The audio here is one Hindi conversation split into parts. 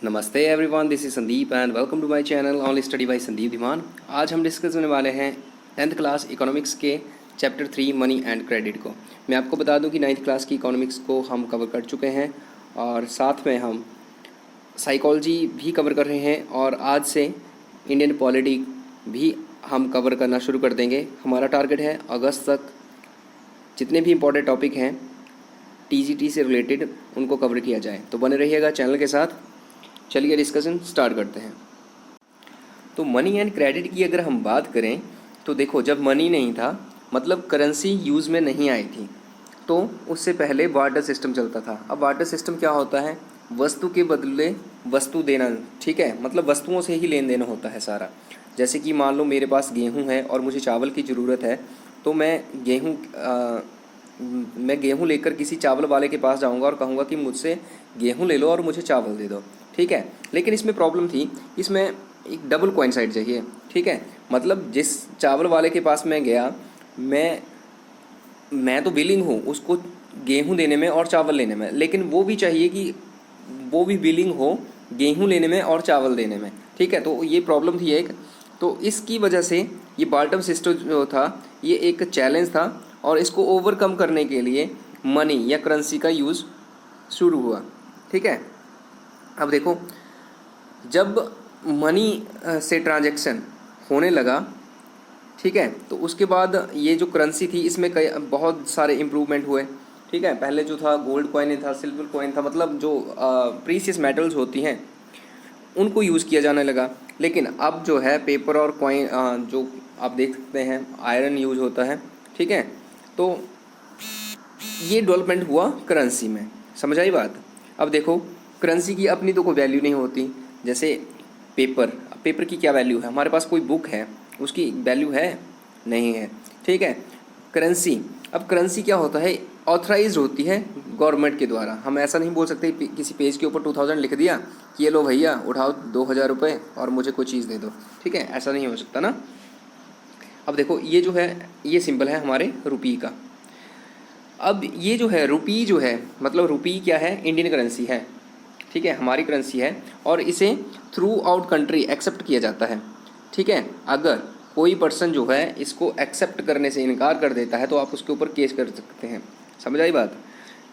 नमस्ते everyone, this is Sandeep and welcome to my channel only study by Sandeep Dhiman. आज हम डिस्कस करने वाले हैं 10th क्लास इकोनॉमिक्स के चैप्टर 3 मनी एंड क्रेडिट को। मैं आपको बता दूं कि 9th क्लास की इकोनॉमिक्स को हम कवर कर चुके हैं और साथ में हम साइकोलॉजी भी कवर कर रहे हैं और आज से इंडियन पॉलिटी भी हम कवर करना शुरू कर देंगे। हमारा टारगेट है अगस्त तक जितने भी इम्पोर्टेंट टॉपिक हैं टीजीटी से रिलेटेड उनको कवर किया जाए, तो बने रहिएगा चैनल के साथ। चलिए डिस्कशन स्टार्ट करते हैं। तो मनी एंड क्रेडिट की अगर हम बात करें तो देखो, जब मनी नहीं था मतलब करेंसी यूज़ में नहीं आई थी, तो उससे पहले बार्टर सिस्टम चलता था। अब बार्टर सिस्टम क्या होता है? वस्तु के बदले वस्तु देना, ठीक है, मतलब वस्तुओं से ही लेन देन होता है सारा। जैसे कि मान लो मेरे पास गेहूँ है और मुझे चावल की ज़रूरत है, तो मैं गेहूँ लेकर किसी चावल वाले के पास जाऊंगा और कहूँगा कि मुझसे गेहूँ ले लो और मुझे चावल दे दो, ठीक है। लेकिन इसमें प्रॉब्लम थी, इसमें एक डबल कॉइन साइड चाहिए, ठीक है। मतलब जिस चावल वाले के पास मैं गया, मैं तो विलिंग हूँ उसको गेहूँ देने में और चावल लेने में, लेकिन वो भी चाहिए कि वो भी विलिंग हो गेहूँ लेने में और चावल देने में, ठीक है। तो ये प्रॉब्लम थी एक। तो इसकी वजह से ये बार्टर सिस्टम जो था ये एक चैलेंज था और इसको ओवरकम करने के लिए मनी या करेंसी का यूज़ शुरू हुआ, ठीक है। अब देखो, जब मनी से ट्रांजैक्शन होने लगा, ठीक है, तो उसके बाद ये जो करेंसी थी इसमें कई बहुत सारे इम्प्रूवमेंट हुए, ठीक है। पहले जो था गोल्ड कॉइन था, सिल्वर कॉइन था, मतलब जो प्रीशियस मेटल्स होती हैं उनको यूज़ किया जाने लगा। लेकिन अब जो है पेपर और कॉइन, जो आप देख सकते हैं आयरन यूज होता है, ठीक है। तो ये डेवलपमेंट हुआ करेंसी में, समझ आई बात। अब देखो, करेंसी की अपनी तो कोई वैल्यू नहीं होती। जैसे पेपर की क्या वैल्यू है? हमारे पास कोई बुक है, उसकी वैल्यू है नहीं है, ठीक है। करेंसी, अब करेंसी क्या होता है? ऑथराइज्ड होती है गवर्नमेंट के द्वारा। हम ऐसा नहीं बोल सकते किसी पेज के ऊपर 2000 लिख दिया कि ये लो भैया उठाओ 2000 रुपये और मुझे कोई चीज़ दे दो, ठीक है, ऐसा नहीं हो सकता ना। अब देखो, ये जो है ये सिंबल है हमारे रुपी का। अब ये जो है रुपी जो है, मतलब रुपी क्या है? इंडियन करेंसी है, ठीक है, हमारी करेंसी है और इसे थ्रू आउट कंट्री एक्सेप्ट किया जाता है, ठीक है। अगर कोई पर्सन जो है इसको एक्सेप्ट करने से इनकार कर देता है तो आप उसके ऊपर केस कर सकते हैं, समझ आई बात।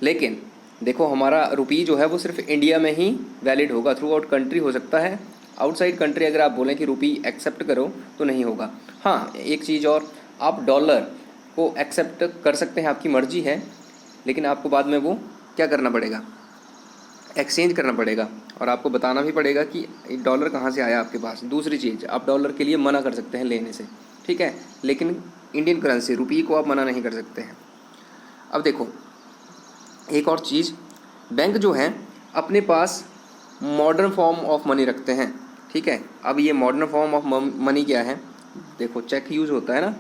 लेकिन देखो, हमारा रुपी जो है वो सिर्फ इंडिया में ही वैलिड होगा, थ्रू आउट कंट्री हो सकता है। आउटसाइड कंट्री अगर आप बोलें कि रुपी एक्सेप्ट करो तो नहीं होगा। हाँ, एक चीज़ और, आप डॉलर को एक्सेप्ट कर सकते हैं, आपकी मर्जी है, लेकिन आपको बाद में वो क्या करना पड़ेगा? एक्सचेंज करना पड़ेगा और आपको बताना भी पड़ेगा कि डॉलर कहाँ से आया आपके पास। दूसरी चीज़, आप डॉलर के लिए मना कर सकते हैं लेने से, ठीक है, लेकिन इंडियन करेंसी रुपये को आप मना नहीं कर सकते हैं। अब देखो, एक और चीज़, बैंक जो है अपने पास मॉडर्न फॉर्म ऑफ मनी रखते हैं, ठीक है। अब ये मॉडर्न फॉर्म ऑफ मनी क्या है? देखो, चेक यूज़ होता है ना,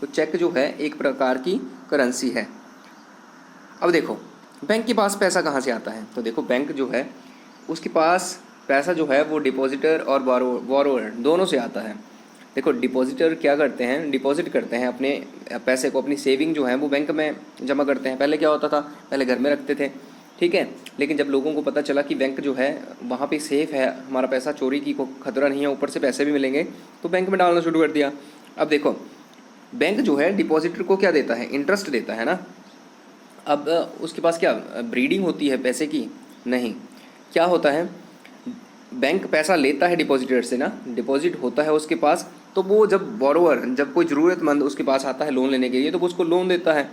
तो चेक जो है एक प्रकार की करेंसी है। अब देखो, बैंक के पास पैसा कहाँ से आता है? तो देखो, बैंक जो है उसके पास पैसा जो है वो डिपॉजिटर और बोरोवर दोनों से आता है। देखो, डिपॉजिटर क्या करते हैं? डिपॉजिट करते हैं अपने पैसे को, अपनी सेविंग जो है वो बैंक में जमा करते हैं। पहले क्या होता था? पहले घर में रखते थे, ठीक है। लेकिन जब लोगों को पता चला कि बैंक जो है वहाँ पे सेफ़ है, हमारा पैसा चोरी की को खतरा नहीं है, ऊपर से पैसे भी मिलेंगे, तो बैंक में डालना शुरू कर दिया। अब देखो, बैंक जो है डिपॉजिटर को क्या देता है? इंटरेस्ट देता है ना। अब उसके पास क्या ब्रीडिंग होती है पैसे की? नहीं। क्या होता है? बैंक पैसा लेता है डिपॉजिटर से ना, डिपॉजिट होता है उसके पास, तो वो जब बोरोवर, जब कोई ज़रूरतमंद उसके पास आता है लोन लेने के लिए, तो वो उसको लोन देता है।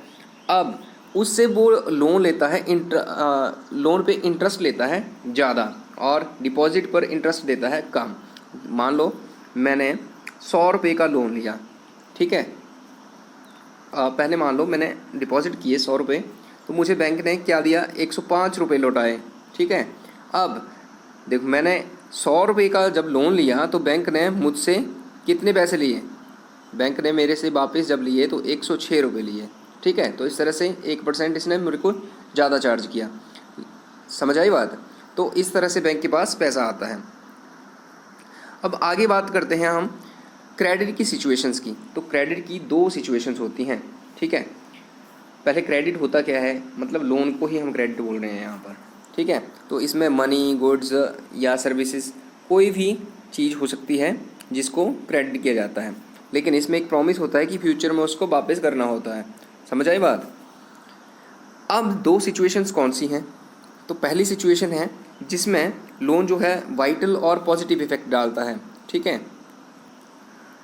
अब उससे वो लोन लेता है, लोन पे इंटरेस्ट लेता है ज़्यादा और डिपॉजिट पर इंटरेस्ट देता है कम। मान लो मैंने 100 रुपये का लोन लिया, ठीक है। पहले मान लो मैंने डिपॉजिट किए 100 रुपये, तो मुझे बैंक ने क्या दिया? 105 रुपये लौटाए, ठीक है। अब देखो, मैंने 100 रुपये का जब लोन लिया तो बैंक ने मुझसे कितने पैसे लिए? बैंक ने मेरे से वापस जब लिए तो 106 रुपये लिए, ठीक है। तो इस तरह से 1% इसने मेरे को ज़्यादा चार्ज किया, समझ आई बात। तो इस तरह से बैंक के पास पैसा आता है। अब आगे बात करते हैं हम क्रेडिट की सिचुएशंस की। तो क्रेडिट की 2 सिचुएशंस होती हैं, ठीक है। पहले क्रेडिट होता क्या है? मतलब लोन को ही हम क्रेडिट बोल रहे हैं यहाँ पर, ठीक है। तो इसमें मनी, गुड्स या सर्विसेज कोई भी चीज़ हो सकती है जिसको क्रेडिट किया जाता है, लेकिन इसमें एक प्रॉमिस होता है कि फ्यूचर में उसको वापस करना होता है। समझ आई बात। अब दो सिचुएशंस कौन सी हैं? तो पहली सिचुएशन है जिसमें लोन जो है वाइटल और पॉजिटिव इफेक्ट डालता है, ठीक है।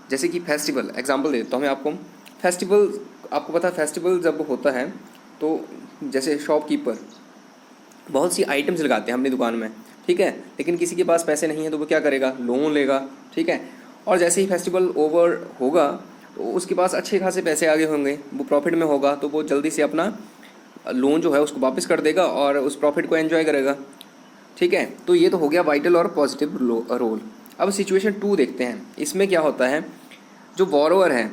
जैसे कि फेस्टिवल, एग्जांपल देता हूँ मैं आपको। फेस्टिवल, आपको पता है फेस्टिवल जब होता है तो जैसे शॉपकीपर बहुत सी आइटम्स लगाते हैं अपनी दुकान में, ठीक है, लेकिन किसी के पास पैसे नहीं है तो वो क्या करेगा? लोन लेगा, ठीक है। और जैसे ही फेस्टिवल ओवर होगा तो उसके पास अच्छे खासे पैसे आगे होंगे, वो प्रॉफिट में होगा, तो वो जल्दी से अपना लोन जो है उसको वापस कर देगा और उस प्रॉफिट को एंजॉय करेगा, ठीक है। तो ये तो हो गया वाइटल और पॉजिटिव रोल। अब सिचुएशन 2 देखते हैं। इसमें क्या होता है, जो बोरोवर है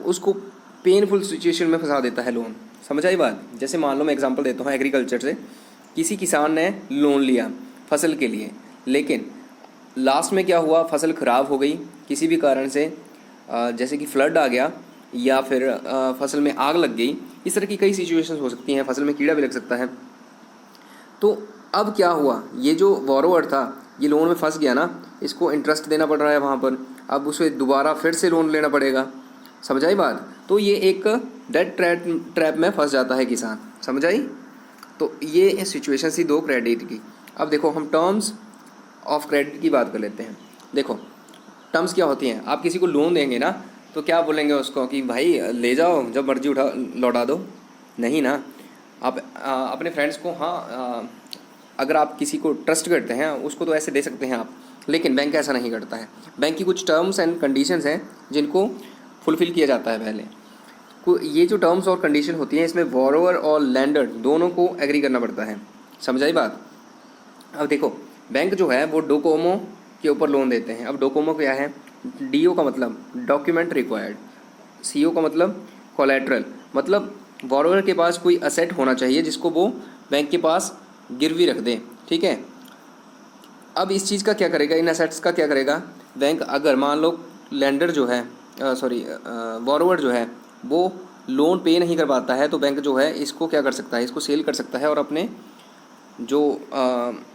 उसको पेनफुल सिचुएशन में फंसा देता है लोन। समझ आई बात। जैसे मान लो मैं एग्जांपल देता हूँ एग्रीकल्चर से। किसी किसान ने लोन लिया फसल के लिए, लेकिन लास्ट में क्या हुआ, फसल ख़राब हो गई किसी भी कारण से, जैसे कि फ्लड आ गया या फिर फसल में आग लग गई। इस तरह की कई सिचुएशंस हो सकती हैं, फसल में कीड़ा भी लग सकता है। तो अब क्या हुआ, ये जो बोरोवर था ये लोन में फंस गया ना, इसको इंटरेस्ट देना पड़ रहा है वहाँ पर, अब उसे दोबारा फिर से लोन लेना पड़ेगा। समझ आई बात। तो ये एक डेट ट्रैप में फंस जाता है किसान। समझ आई। तो ये सिचुएशन थी दो क्रेडिट की। अब देखो हम टर्म्स ऑफ क्रेडिट की बात कर लेते हैं। देखो टर्म्स क्या होती हैं, आप किसी को लोन देंगे ना तो क्या बोलेंगे उसको कि भाई ले जाओ जब मर्जी उठा लौटा दो, नहीं ना। आप अपने फ्रेंड्स को, हाँ अगर आप किसी को ट्रस्ट करते हैं उसको तो ऐसे दे सकते हैं आप, लेकिन बैंक ऐसा नहीं करता है। बैंक की कुछ टर्म्स एंड कंडीशंस हैं जिनको फुलफ़िल किया जाता है पहले। ये जो टर्म्स और कंडीशन होती हैं इसमें बोरोवर और लैंडर दोनों को एग्री करना पड़ता है। समझ आई बात। अब देखो बैंक जो है वो डोकोमो के ऊपर लोन देते हैं। अब डोकोमो क्या है, डीओ का मतलब डॉक्यूमेंट रिक्वायर्ड, सीओ का मतलब कोलैटरल, मतलब बोरोवर के पास कोई असेट होना चाहिए जिसको वो बैंक के पास गिरवी रख दे, ठीक है। अब इस चीज़ का क्या करेगा, इन असेट्स का क्या करेगा बैंक, अगर मान लो लैंडर जो है बोरोवर जो है वो लोन पे नहीं कर पाता है तो बैंक जो है इसको क्या कर सकता है, इसको सेल कर सकता है और अपने जो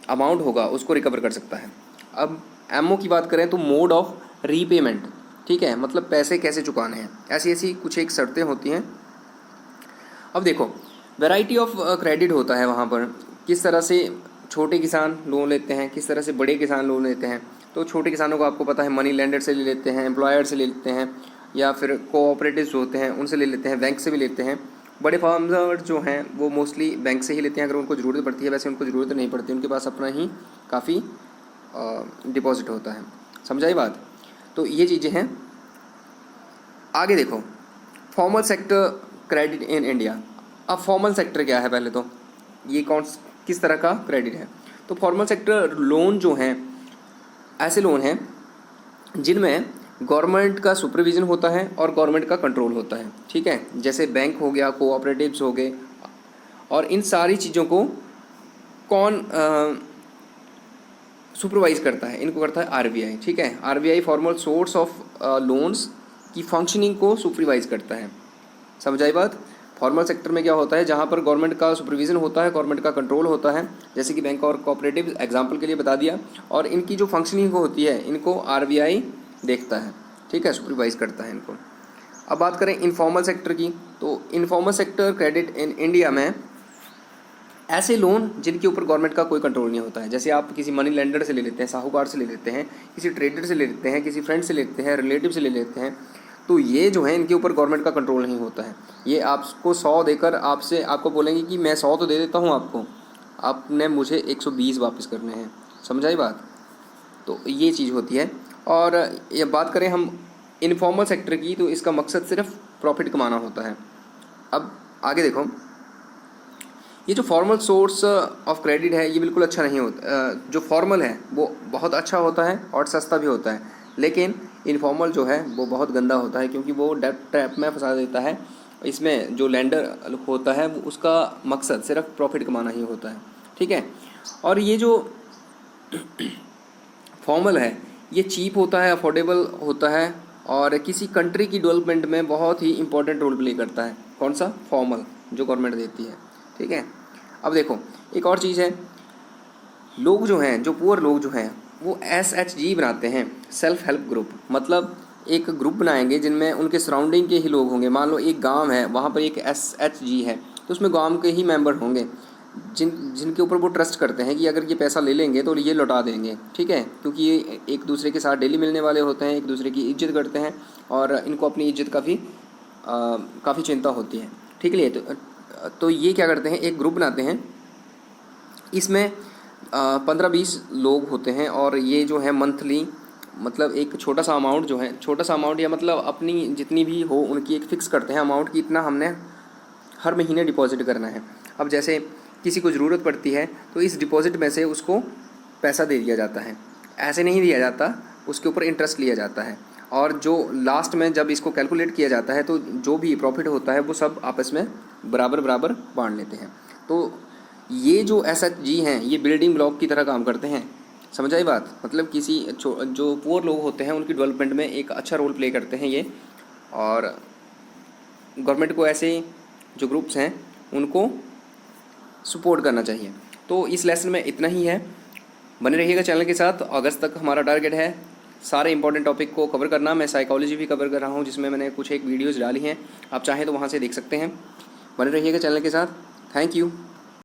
अमाउंट होगा उसको रिकवर कर सकता है। अब एमओ की बात करें तो मोड ऑफ रीपेमेंट, ठीक है, मतलब पैसे कैसे चुकाने हैं, ऐसी ऐसी कुछ एक शर्तें होती हैं। अब देखो वैरायटी ऑफ क्रेडिट होता है वहाँ पर, किस तरह से छोटे किसान लोन लेते हैं, किस तरह से बड़े किसान लोन लेते हैं। तो छोटे किसानों को आपको पता है मनी लेंडर से ले लेते हैं, एम्प्लॉयर से ले लेते हैं, या फिर कोऑपरेटिव्स होते हैं उनसे ले लेते हैं, बैंक से भी लेते हैं। बड़े फार्मर जो हैं वो मोस्टली बैंक से ही लेते हैं अगर उनको ज़रूरत पड़ती है, वैसे उनको ज़रूरत नहीं पड़ती, उनके पास अपना ही काफ़ी डिपॉजिट होता है। समझाई बात। तो ये चीज़ें हैं। आगे देखो formal sector credit in India. अब फॉर्मल सेक्टर क्या है, पहले तो ये किस तरह का क्रेडिट है। तो फॉर्मल सेक्टर लोन जो हैं ऐसे लोन हैं जिनमें गवर्नमेंट का सुपरविज़न होता है और गवर्नमेंट का कंट्रोल होता है, ठीक है। जैसे बैंक हो गया, कोऑपरेटिव्स हो गए, और इन सारी चीज़ों को कौन सुपरवाइज करता है, इनको करता है आरबीआई, ठीक है। RBI formal source of loans की फंक्शनिंग को सुपरवाइज करता है। समझ आई बात। फॉर्मल सेक्टर में क्या होता है, जहाँ पर गवर्नमेंट का सुपरविज़न होता है, गवर्नमेंट का कंट्रोल होता है, जैसे कि बैंक और कोऑपरेटिव एग्जांपल के लिए बता दिया, और इनकी जो फंक्शनिंग होती है इनको आरबीआई देखता है, ठीक है, सुपरवाइज करता है इनको। अब बात करें इनफॉर्मल सेक्टर की, तो informal sector credit in India में ऐसे लोन जिनके ऊपर गवर्नमेंट का कोई कंट्रोल नहीं होता है। जैसे आप किसी मनी लेंडर से ले लेते हैं, साहूकार से ले लेते हैं, किसी ट्रेडर से ले लेते हैं, किसी फ्रेंड से लेते हैं, रिलेटिव से ले लेते हैं, तो ये जो है इनके ऊपर गवर्नमेंट का कंट्रोल नहीं होता है। ये आपको 100 देकर आपको बोलेंगे कि मैं 100 तो दे देता हूँ आपको, आपने मुझे 120 वापस करने हैं। समझाई बात। तो ये चीज़ होती है। और ये बात करें हम इनफॉर्मल सेक्टर की, तो इसका मकसद सिर्फ प्रॉफिट कमाना होता है। अब आगे देखो, ये जो फॉर्मल सोर्स ऑफ क्रेडिट है ये बिल्कुल अच्छा नहीं होता। जो फॉर्मल है वो बहुत अच्छा होता है और सस्ता भी होता है, लेकिन इनफॉर्मल जो है वो बहुत गंदा होता है, क्योंकि वो डेट ट्रैप में फंसा देता है। इसमें जो लेंडर होता है वो उसका मकसद सिर्फ प्रॉफिट कमाना ही होता है, ठीक है। और ये जो फॉर्मल है ये चीप होता है, अफोर्डेबल होता है, और किसी कंट्री की डेवलपमेंट में बहुत ही इंपॉर्टेंट रोल प्ले करता है। कौन सा? फॉर्मल, जो गवर्नमेंट देती है, ठीक है। अब देखो एक और चीज़ है, लोग जो हैं, जो पुअर लोग जो हैं, वो SHG बनाते हैं, सेल्फ हेल्प ग्रुप। मतलब एक ग्रुप बनाएंगे जिनमें उनके सराउंडिंग के ही लोग होंगे। मान लो एक गांव है, वहाँ पर एक SHG है, तो उसमें गांव के ही मेंबर होंगे जिनके ऊपर वो ट्रस्ट करते हैं कि अगर ये पैसा ले लेंगे तो ये लौटा देंगे, ठीक है, क्योंकि ये एक दूसरे के साथ डेली मिलने वाले होते हैं, एक दूसरे की इज्जत करते हैं और इनको अपनी इज्जत काफ़ी चिंता होती है, ठीक है। तो ये क्या करते हैं, एक ग्रुप बनाते हैं, इसमें 15-20 लोग होते हैं और ये जो है मंथली, मतलब एक छोटा सा अमाउंट जो है, छोटा सा अमाउंट या मतलब अपनी जितनी भी हो उनकी एक फ़िक्स करते हैं अमाउंट की, इतना हमने हर महीने डिपॉजिट करना है। अब जैसे किसी को ज़रूरत पड़ती है तो इस डिपॉजिट में से उसको पैसा दे दिया जाता है, ऐसे नहीं दिया जाता, उसके ऊपर इंटरेस्ट लिया जाता है। और जो लास्ट में जब इसको कैलकुलेट किया जाता है तो जो भी प्रॉफिट होता है वो सब आपस में बराबर बराबर बांट लेते हैं। तो ये जो SHG हैं ये बिल्डिंग ब्लॉक की तरह काम करते हैं, समझ आई बात। मतलब किसी जो पुअर लोग होते हैं उनकी डेवलपमेंट में एक अच्छा रोल प्ले करते हैं ये, और गवर्नमेंट को ऐसे जो ग्रुप्स हैं उनको सपोर्ट करना चाहिए। तो इस लेसन में इतना ही है, बने रहिएगा चैनल के साथ। अगस्त तक हमारा टारगेट है सारे इंपॉर्टेंट टॉपिक को कवर करना। मैं साइकोलॉजी भी कवर कर रहा हूँ जिसमें मैंने कुछ एक वीडियोज़ डाली हैं, आप चाहें तो वहाँ से देख सकते हैं। बने रहिएगा चैनल के साथ। Thank you.